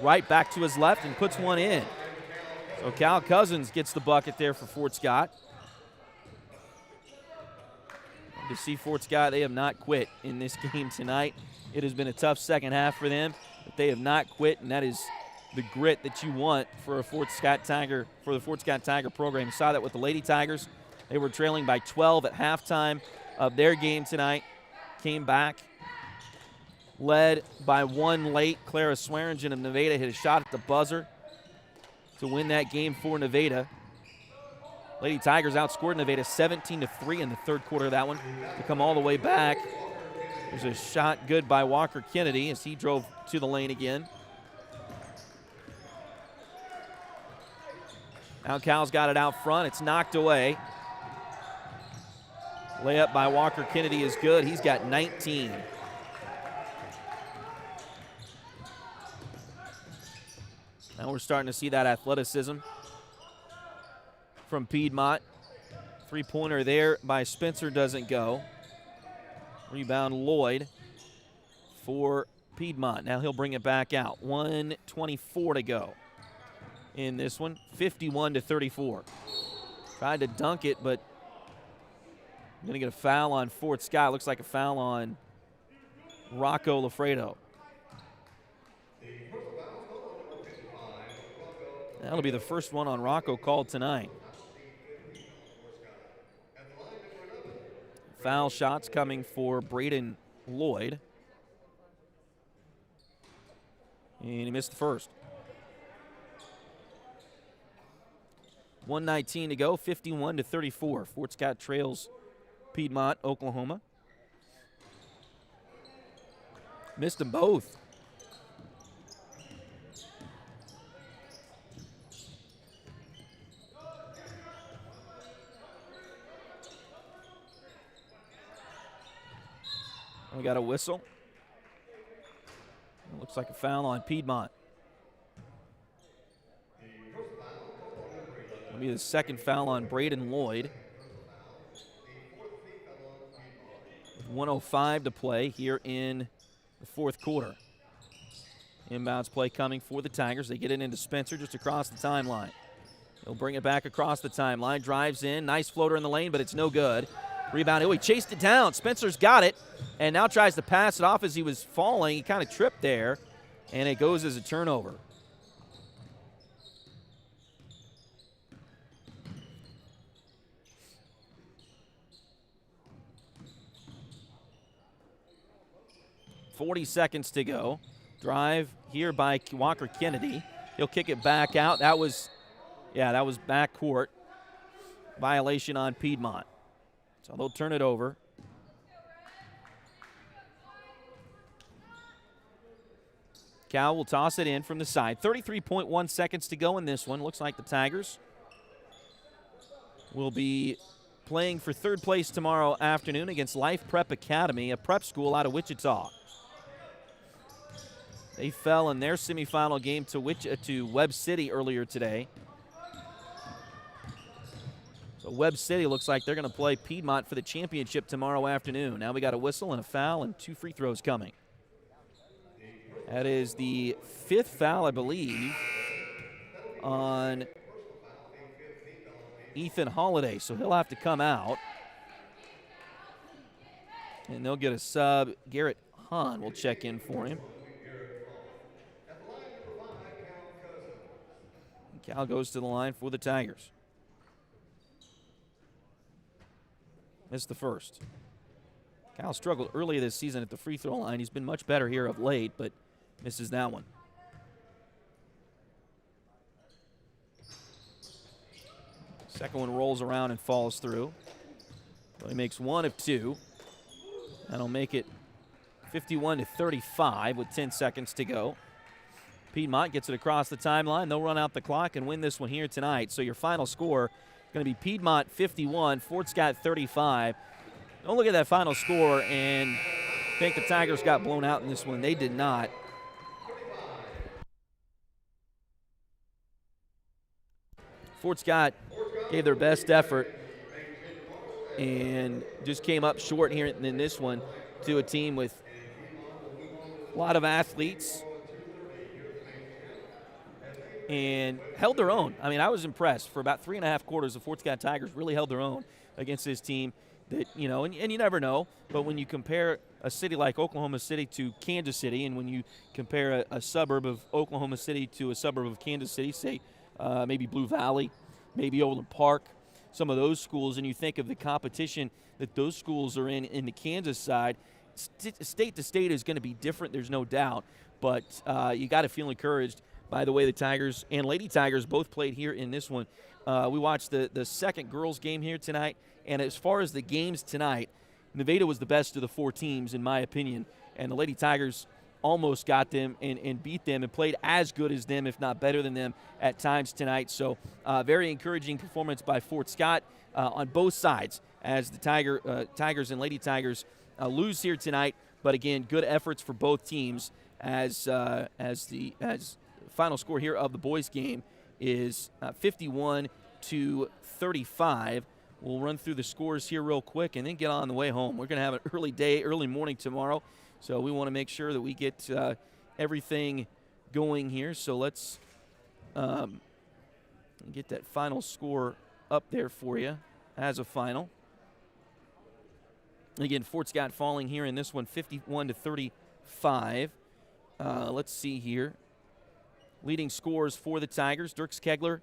right, back to his left, and puts one in. So Cal Cousins gets the bucket there for Fort Scott. To see Fort Scott, they have not quit in this game tonight. It has been a tough second half for them, but they have not quit, and that is the grit that you want for a Fort Scott Tiger, for the Fort Scott Tiger program. You saw that with the Lady Tigers. They were trailing by 12 at halftime of their game tonight. Came back, led by 1 late. Clara Swearingen of Nevada hit a shot at the buzzer to win that game for Nevada. Lady Tigers outscored Nevada 17-3 in the third quarter of that one to come all the way back. There's a shot good by Walker Kennedy as he drove to the lane again. Now Cal's got it out front. It's knocked away. Layup by Walker Kennedy is good. He's got 19. Now we're starting to see that athleticism from Piedmont. Three-pointer there by Spencer doesn't go. Rebound Lloyd for Piedmont. Now he'll bring it back out. 1:24 to go in this one. 51-34. Tried to dunk it, but going to get a foul on Fort Scott. Looks like a foul on Rocco Lafredo. That'll be the first one on Rocco called tonight. Foul shots coming for Braden Lloyd. And he missed the first. 1:19 to go, 51-34. Fort Scott trails Piedmont, Oklahoma. Missed them both. We got a whistle. It looks like a foul on Piedmont. It'll be the second foul on Braden Lloyd. 1:05 to play here in the fourth quarter. Inbounds play coming for the Tigers. They get it into Spencer just across the timeline. He'll bring it back across the timeline. Drives in. Nice floater in the lane, but it's no good. Rebound. Oh, he chased it down. Spencer's got it and now tries to pass it off as he was falling. He kind of tripped there, and it goes as a turnover. .40 seconds to go. Drive here by Walker Kennedy. He'll kick it back out. That was backcourt violation on Piedmont. So they'll turn it over. Cal will toss it in from the side. 33.1 seconds to go in this one. Looks like the Tigers will be playing for third place tomorrow afternoon against Life Prep Academy, a prep school out of Wichita. They fell in their semifinal game to Webb City earlier today. So Webb City looks like they're going to play Piedmont for the championship tomorrow afternoon. Now we got a whistle and a foul and 2 free throws coming. That is the 5th foul, I believe, on Ethan Holiday. So he'll have to come out. And they'll get a sub. Garrett Hahn will check in for him. Cal goes to the line for the Tigers. Missed the first. Cal struggled earlier this season at the free throw line. He's been much better here of late, but misses that one. Second one rolls around and falls through. So he makes 1 of 2. That'll make it 51-35 with 10 seconds to go. Piedmont gets it across the timeline. They'll run out the clock and win this one here tonight. So your final score going to be Piedmont 51, Fort Scott 35. Don't look at that final score and think the Tigers got blown out in this one. They did not. Fort Scott gave their best effort and just came up short here in this one to a team with a lot of athletes and held their own. I mean, I was impressed. For about 3.5 quarters, the Fort Scott Tigers really held their own against this team that, you know, and you never know, but when you compare a city like Oklahoma City to Kansas City, and when you compare a suburb of Oklahoma City to a suburb of Kansas City, say maybe Blue Valley, maybe Overland Park, some of those schools, and you think of the competition that those schools are in the Kansas side, state to state is going to be different, there's no doubt, but you got to feel encouraged by the way the Tigers and Lady Tigers both played here in this one. We watched the second girls game here tonight, and as far as the games tonight, Nevada was the best of the 4 teams, in my opinion, and the Lady Tigers almost got them and beat them and played as good as them, if not better than them, at times tonight. So very encouraging performance by Fort Scott on both sides as the Tigers and Lady Tigers lose here tonight. But again, good efforts for both teams as final score here of the boys game is 51-35. We'll run through the scores here real quick and then get on the way home. We're going to have an early morning tomorrow, so we want to make sure that we get everything going here. So let's get that final score up there for you as a final. Again, Fort Scott falling here in this one, 51-35. Let's see here. Leading scores for the Tigers, Dirks Kegler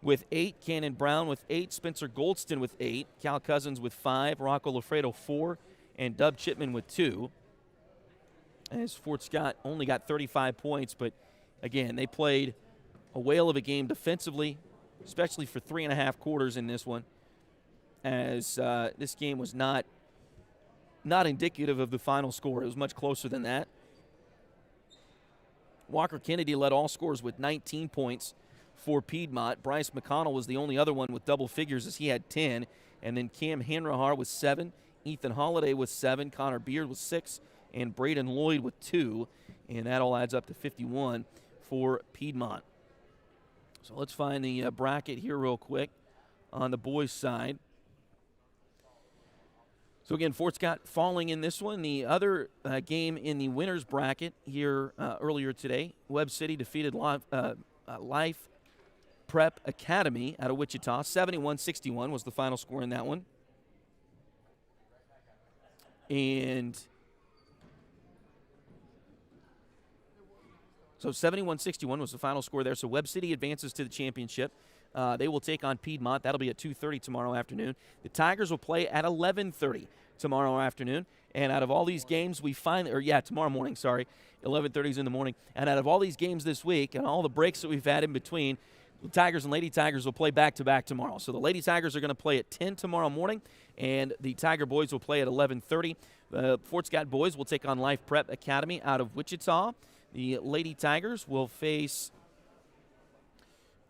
with 8, Cannon Brown with 8, Spencer Goldston with 8, Cal Cousins with 5, Rocco Lafredo 4, and Dub Chipman with 2. As Fort Scott only got 35 points, but again, they played a whale of a game defensively, especially for 3.5 quarters in this one, as this game was not indicative of the final score. It was much closer than that. Walker Kennedy led all scorers with 19 points for Piedmont. Bryce McConnell was the only other one with double figures as he had 10. And then Cam Hanrahar with 7, Ethan Holiday with 7, Connor Beard with 6, and Braden Lloyd with 2. And that all adds up to 51 for Piedmont. So let's find the bracket here real quick on the boys' side. So again, Fort Scott falling in this one. The other game in the winners bracket here earlier today, Webb City defeated Life Prep Academy out of Wichita. 71-61 was the final score in that one. And so 71-61 was the final score there. So Webb City advances to the championship. They will take on Piedmont. That'll be at 2:30 tomorrow afternoon. The Tigers will play at 11:30 tomorrow afternoon. And out of all these games, tomorrow morning, 11:30 is in the morning. And out of all these games this week and all the breaks that we've had in between, the Tigers and Lady Tigers will play back-to-back tomorrow. So the Lady Tigers are going to play at 10 tomorrow morning, and the Tiger boys will play at 11:30. The Fort Scott boys will take on Life Prep Academy out of Wichita. The Lady Tigers will face,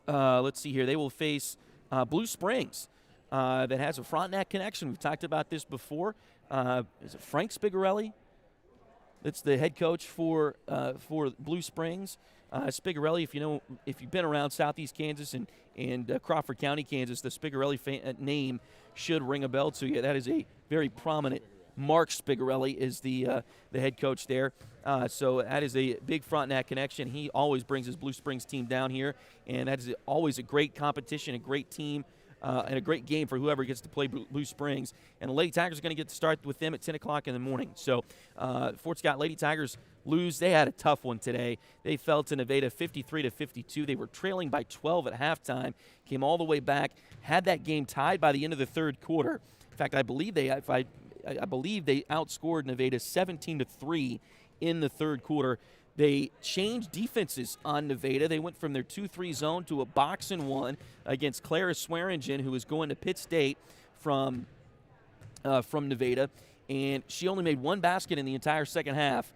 let's see here, they will face Blue Springs that has a Frontenac connection. We've talked about this before. Is it Frank Spigarelli? That's the head coach for Blue Springs. Spigarelli, if you've been around Southeast Kansas and Crawford County, Kansas, the Spigarelli name should ring a bell to you. That is a very prominent. Mark Spigarelli is the head coach there. So that is a big Frontenac connection. He always brings his Blue Springs team down here, and that is always a great competition, a great team, and a great game for whoever gets to play Blue Springs. And the Lady Tigers are going to get to start with them at 10 o'clock in the morning. So Fort Scott Lady Tigers lose. They had a tough one today. They fell to Nevada 53-52. They were trailing by 12 at halftime, came all the way back, had that game tied by the end of the third quarter. In fact, I believe they outscored Nevada 17-3 in the third quarter. They changed defenses on Nevada. They went from their 2-3 zone to a box and one against Clara Swearingen, who is going to Pitt State from Nevada, and she only made one basket in the entire second half.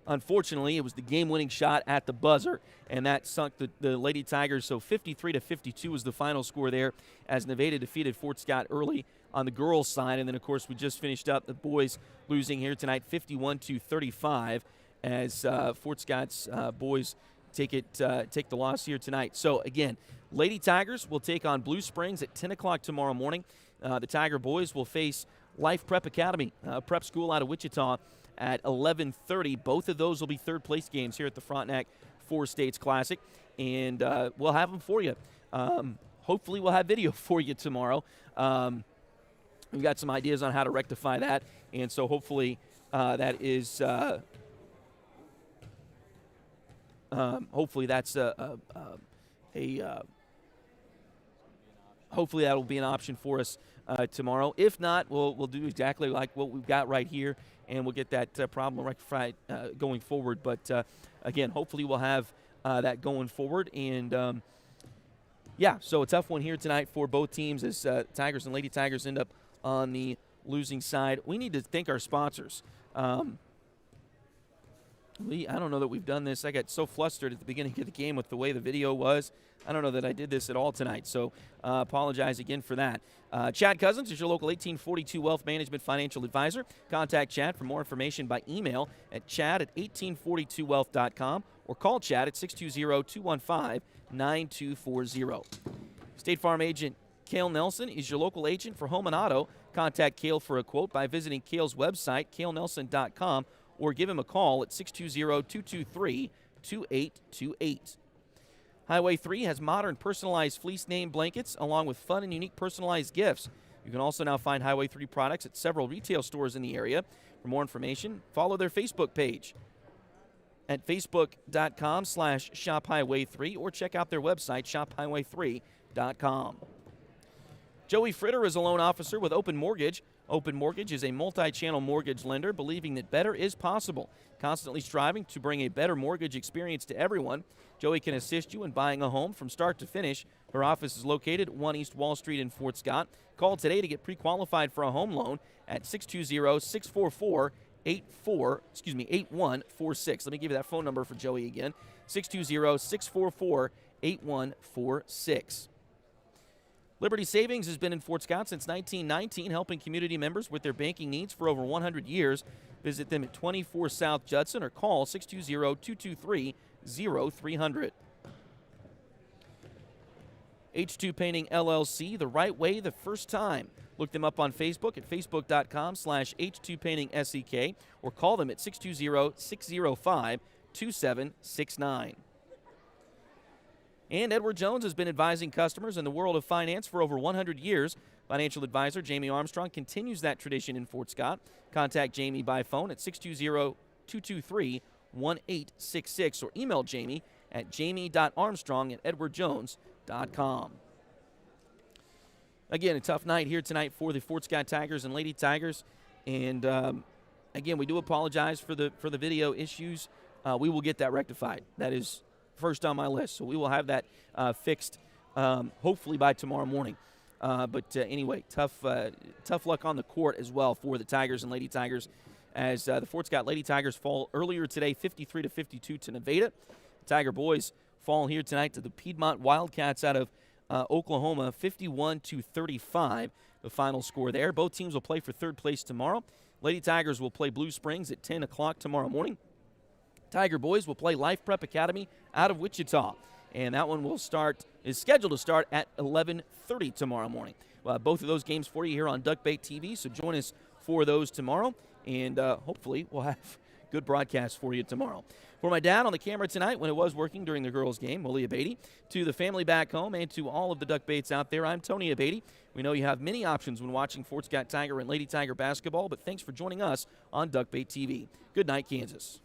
Unfortunately, it was the game-winning shot at the buzzer, and that sunk the Lady Tigers. So 53-52 was the final score there as Nevada defeated Fort Scott early on the girls' side. And then, of course, we just finished up the boys losing here tonight 51-35 as Fort Scott's boys take the loss here tonight. So, again, Lady Tigers will take on Blue Springs at 10 o'clock tomorrow morning. The Tiger boys will face Life Prep Academy, prep school out of Wichita, at 11:30. Both of those will be third-place games here at the Frontenac Four States Classic, and we'll have them for you. Hopefully we'll have video for you tomorrow. We've got some ideas on how to rectify that, and so hopefully that is hopefully that's hopefully that will be an option for us tomorrow. If not, we'll do exactly like what we've got right here, and we'll get that problem rectified going forward. But, again, hopefully we'll have that going forward. And, yeah, so a tough one here tonight for both teams as Tigers and Lady Tigers end up on the losing side. We need to thank our sponsors. I don't know that we've done this. I got so flustered at the beginning of the game with the way the video was. I don't know that I did this at all tonight, so apologize again for that. Chad Cousins is your local 1842 Wealth Management Financial Advisor. Contact Chad for more information by email at chad@1842wealth.com or call Chad at 620-215-9240. State Farm agent Cale Nelson is your local agent for home and auto. Contact Cale for a quote by visiting Cale's website, calenelson.com, or give him a call at 620-223-2828. Highway 3 has modern personalized fleece name blankets along with fun and unique personalized gifts. You can also now find Highway 3 products at several retail stores in the area. For more information, follow their Facebook page at facebook.com/shophighway3 or check out their website, shophighway3.com. Joey Fritter is a loan officer with Open Mortgage. Open Mortgage is a multi-channel mortgage lender believing that better is possible, constantly striving to bring a better mortgage experience to everyone. Joey can assist you in buying a home from start to finish. Her office is located at 1 East Wall Street in Fort Scott. Call today to get pre-qualified for a home loan at 620-644-8146. Let me give you that phone number for Joey again, 620-644-8146. Liberty Savings has been in Fort Scott since 1919, helping community members with their banking needs for over 100 years. Visit them at 24 South Judson or call 620-223-0300. H2 Painting LLC, the right way the first time. Look them up on Facebook at facebook.com/H2PaintingSEK or call them at 620-605-2769. And Edward Jones has been advising customers in the world of finance for over 100 years. Financial advisor Jamie Armstrong continues that tradition in Fort Scott. Contact Jamie by phone at 620-223-1866 or email Jamie at jamie.armstrong@edwardjones.com. Again, a tough night here tonight for the Fort Scott Tigers and Lady Tigers. And, again, we do apologize for the video issues. We will get that rectified. That is first on my list, so we will have that fixed hopefully by tomorrow morning. But anyway, tough luck on the court as well for the Tigers and Lady Tigers. as the Fort Scott Lady Tigers fall earlier today 53-52 to Nevada. The Tiger boys fall here tonight to the Piedmont Wildcats out of Oklahoma, 51-35, the final score there. Both teams will play for third place tomorrow. Lady Tigers will play Blue Springs at 10 o'clock tomorrow morning. Tiger boys will play Life Prep Academy out of Wichita, and that one is scheduled to start at 11:30 tomorrow morning. Both of those games for you here on Duckbait TV, so join us for those tomorrow, and hopefully we'll have good broadcast for you tomorrow. For my dad on the camera tonight when it was working during the girls' game, Willie Abady, to the family back home and to all of the Duckbaits out there, I'm Tony Abady. We know you have many options when watching Fort Scott Tiger and Lady Tiger basketball, but thanks for joining us on Duckbait TV. Good night, Kansas.